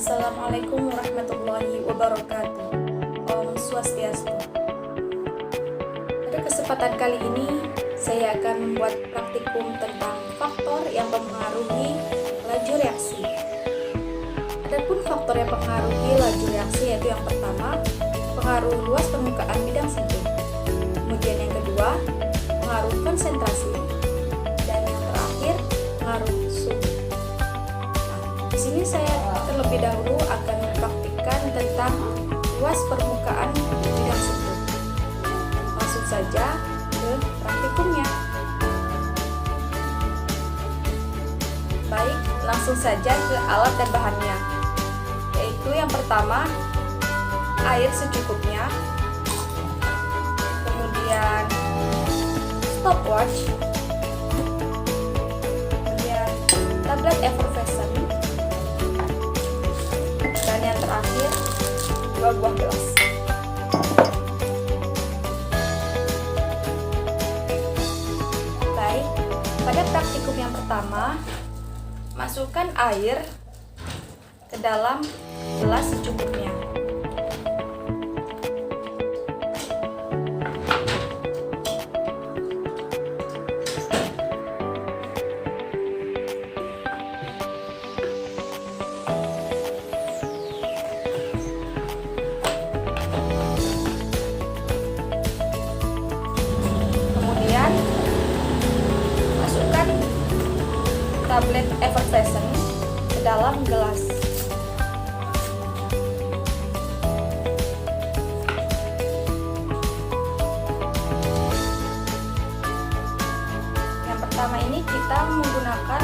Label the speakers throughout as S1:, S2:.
S1: Assalamualaikum warahmatullahi wabarakatuh. Om Swastiastu. Pada kesempatan kali ini, saya akan membuat praktikum tentang faktor yang mempengaruhi laju reaksi. Adapun faktor yang mempengaruhi laju reaksi yaitu yang pertama, pengaruh luas permukaan bidang sentuh. Kemudian yang kedua, pengaruh konsentrasi. Dan yang terakhir, pengaruh suhu. Di sini saya terlebih dahulu akan mempraktikkan tentang luas permukaan bidang sentuh. Langsung saja ke praktikumnya. Baik, langsung saja ke alat dan bahannya. Yaitu yang pertama, air secukupnya. Kemudian stopwatch. Kemudian tablet effervescent. Dan yang terakhir, 2 buah gelas. Baik, pada praktikum yang pertama, masukkan air ke dalam gelas secukupnya. Tablet effervescent ke dalam gelas. Yang pertama ini kita menggunakan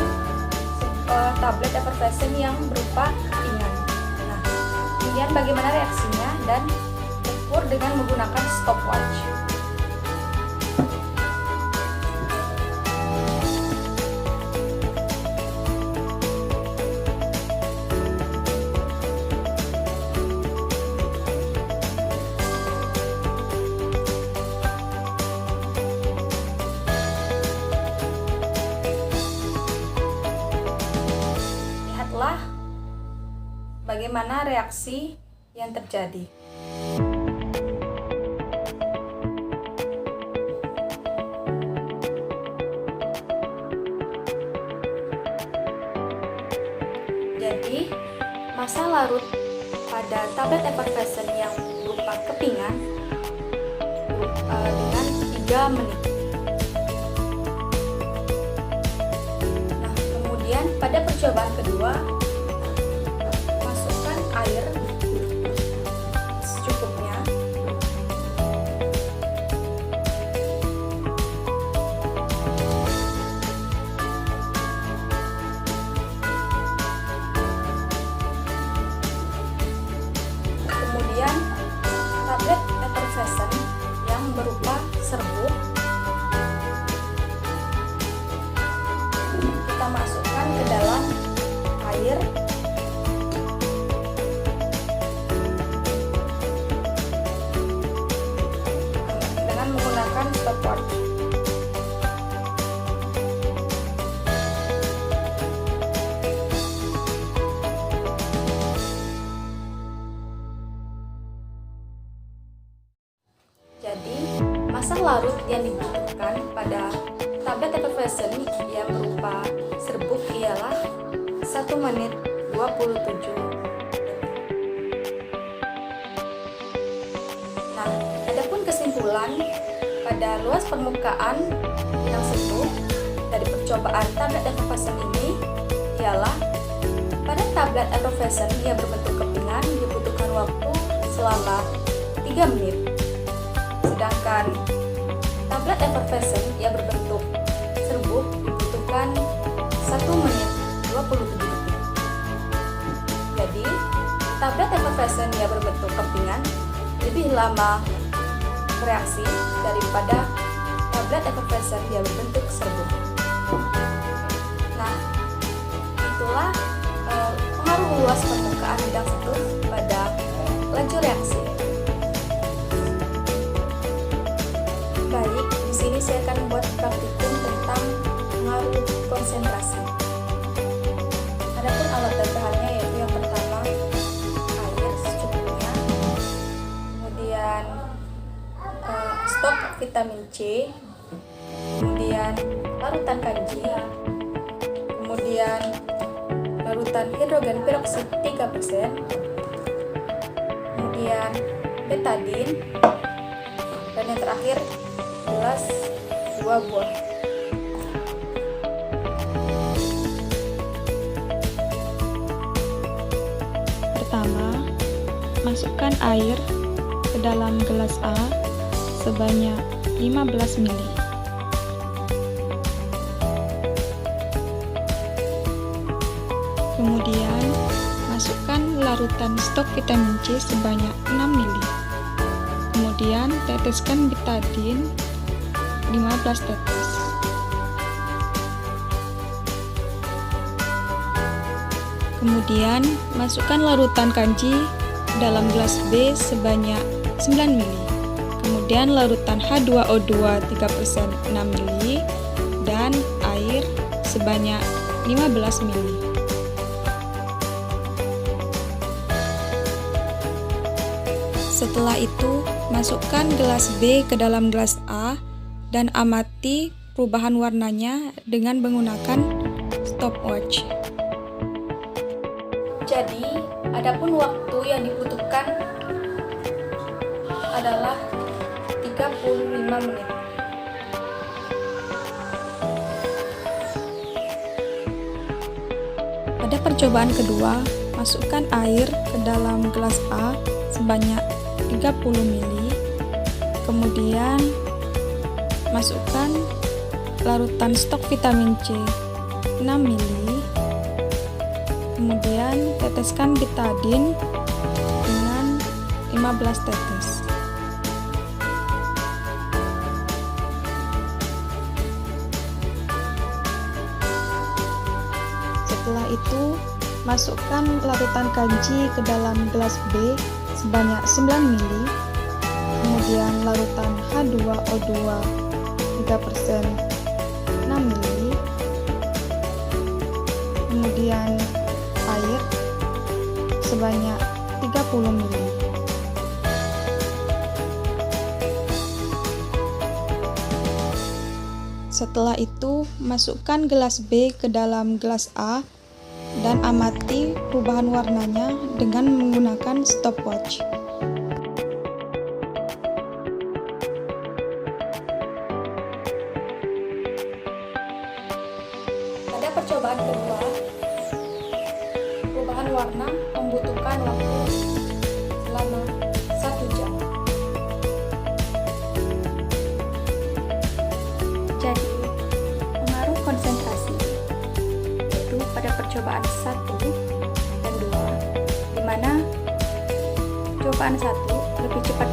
S1: tablet effervescent yang berupa kepingan. Nah, kemudian bagaimana reaksinya dan ukur dengan menggunakan stopwatch. Bagaimana reaksi yang terjadi. Jadi, massa larut pada tablet effervescent yang berupa kepingan dengan 3 menit. Nah, kemudian pada percobaan kedua, air secukupnya. Kemudian tablet effervescent yang berupa serbuk kita masukkan ke dalam air stopwatch. Jadi, massa larut yang dibutuhkan pada tablet effervescent yang berupa serbuk ialah 1 menit 27 detik. Nah, adapun kesimpulan pada luas permukaan bidang sentuh dari percobaan tablet effervescent ini ialah pada tablet effervescent yang berbentuk kepingan dibutuhkan waktu selama 3 menit, sedangkan tablet effervescent yang berbentuk serbuk dibutuhkan 1 menit 27 detik. Jadi, tablet effervescent yang berbentuk kepingan lebih lama bereaksi daripada tablet effervescent yang berbentuk serbuk. Nah, itulah pengaruh luas permukaan bidang sentuh pada laju reaksi. Baik, di sini saya akan membuat praktikum tentang pengaruh konsentrasi. Adapun alat dan bahannya yaitu yang pertama vitamin C, kemudian larutan kanji, kemudian larutan hidrogen peroksida 3%, kemudian betadine, dan yang terakhir gelas 2 buah.
S2: Pertama, masukkan air ke dalam gelas A sebanyak 15 ml. Kemudian, masukkan larutan stok vitamin C sebanyak 6 ml. Kemudian, teteskan betadine 15 tetes. Kemudian, masukkan larutan kanji dalam gelas B sebanyak 9 ml. Kemudian, larutan H2O2 3% 6 ml dan air sebanyak 15 ml. Setelah itu, masukkan gelas B ke dalam gelas A dan amati perubahan warnanya dengan menggunakan stopwatch.
S1: Jadi, adapun waktu yang dibutuhkan adalah 35 menit.
S2: Pada percobaan kedua, masukkan air ke dalam gelas A sebanyak 30 ml. Kemudian, masukkan larutan stok vitamin C 6 ml. Kemudian, teteskan betadine dengan 15 tetes. Setelah itu, masukkan larutan kanji ke dalam gelas B sebanyak 9 ml. Kemudian, larutan H2O2 3% 6 ml. Kemudian, air sebanyak 30 ml. Setelah itu, masukkan gelas B ke dalam gelas A dan amati perubahan warnanya dengan menggunakan stopwatch.
S1: Pada percobaan kedua, perubahan warna membutuhkan waktu selama 1 jam. Jadi, pengaruh konsentrasi yaitu pada percobaan 1 dan 2, di mana percobaan 1 lebih cepat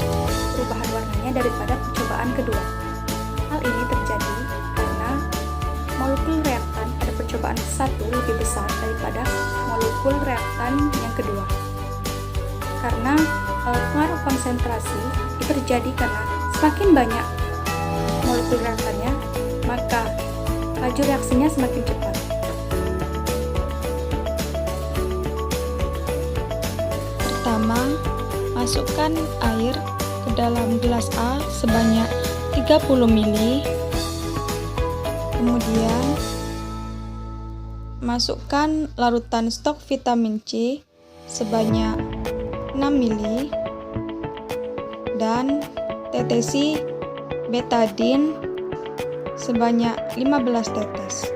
S1: perubahan warnanya daripada percobaan kedua. Hal ini terjadi karena molekul reaktan pada percobaan 1 lebih besar daripada molekul reaktan yang kedua. Karena pengaruh konsentrasi itu terjadi karena semakin banyak molekul reaktannya, maka laju reaksinya semakin cepat.
S2: Pertama, masukkan air ke dalam gelas A sebanyak 30 ml. Kemudian, masukkan larutan stok vitamin C sebanyak 6 ml dan tetesi betadine sebanyak 15 tetes.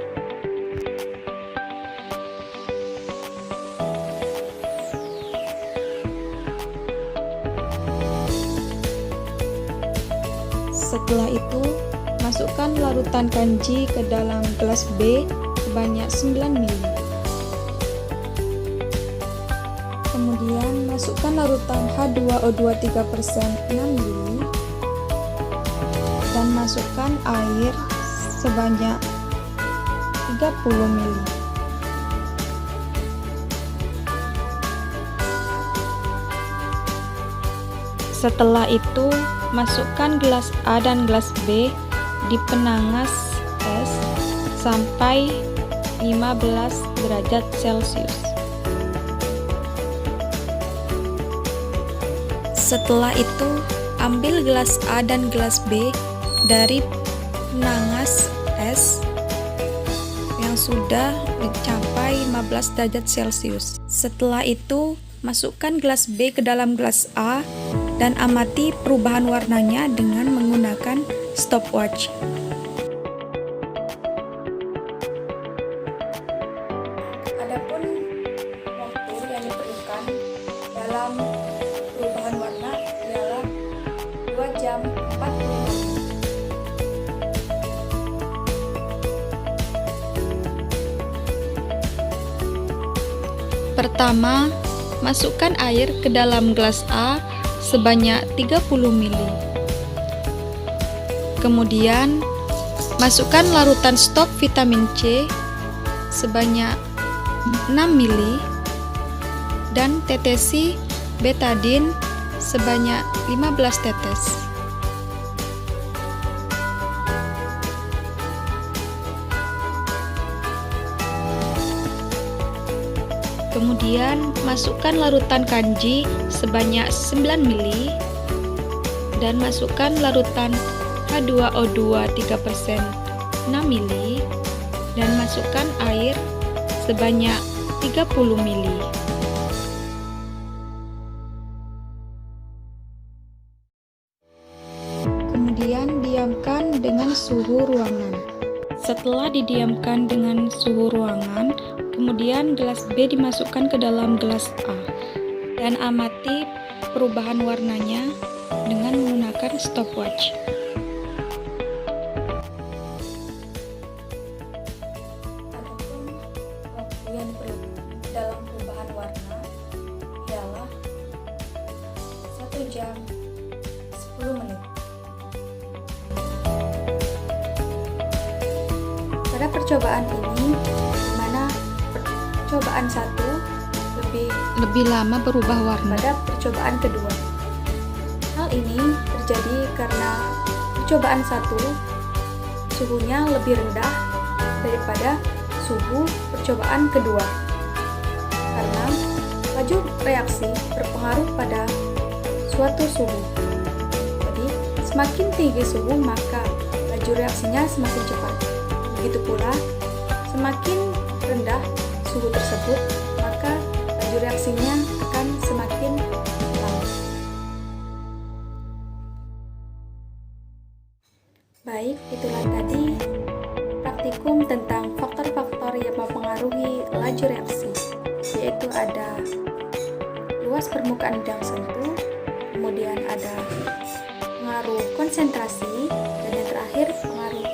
S2: Setelah itu, masukkan larutan kanji ke dalam gelas B sebanyak 9 ml. Kemudian, masukkan larutan H2O2 3% 6 ml dan masukkan air sebanyak 30 ml. Setelah itu, masukkan gelas A dan gelas B di penangas es sampai 15 derajat Celcius. Setelah itu, ambil gelas A dan gelas B dari penangas es yang sudah mencapai 15 derajat Celcius. Setelah itu, masukkan gelas B ke dalam gelas A dan amati perubahan warnanya dengan menggunakan stopwatch.
S1: Adapun waktu yang diperlukan dalam perubahan warna ialah 2 jam 45 menit.
S2: Pertama, masukkan air ke dalam gelas A sebanyak 30 ml. Kemudian, masukkan larutan stop vitamin C sebanyak 6 ml dan tetesi betadine sebanyak 15 tetes. Kemudian masukkan larutan kanji sebanyak 9 ml dan masukkan larutan H2O2 3% 6 ml dan masukkan air sebanyak 30 ml. Kemudian diamkan dengan suhu ruangan. Setelah didiamkan dengan suhu ruangan, kemudian gelas B dimasukkan ke dalam gelas A dan amati perubahan warnanya dengan menggunakan stopwatch.
S1: Adapun waktu yang diperlukan dalam perubahan warna ialah 1 jam 10 menit. Pada percobaan ini, di mana percobaan 1
S2: Lebih lama berubah warna.
S1: pada percobaan kedua. Hal ini terjadi karena percobaan 1 suhunya lebih rendah daripada suhu percobaan kedua. Karena laju reaksi berpengaruh pada suatu suhu. Jadi, semakin tinggi suhu maka laju reaksinya semakin cepat. Begitu pula, semakin rendah suhu tersebut, maka laju reaksinya akan semakin lambat. Baik, itulah tadi praktikum tentang faktor-faktor yang mempengaruhi laju reaksi, yaitu ada luas permukaan bidang sentuh, kemudian ada pengaruh konsentrasi, dan yang terakhir pengaruh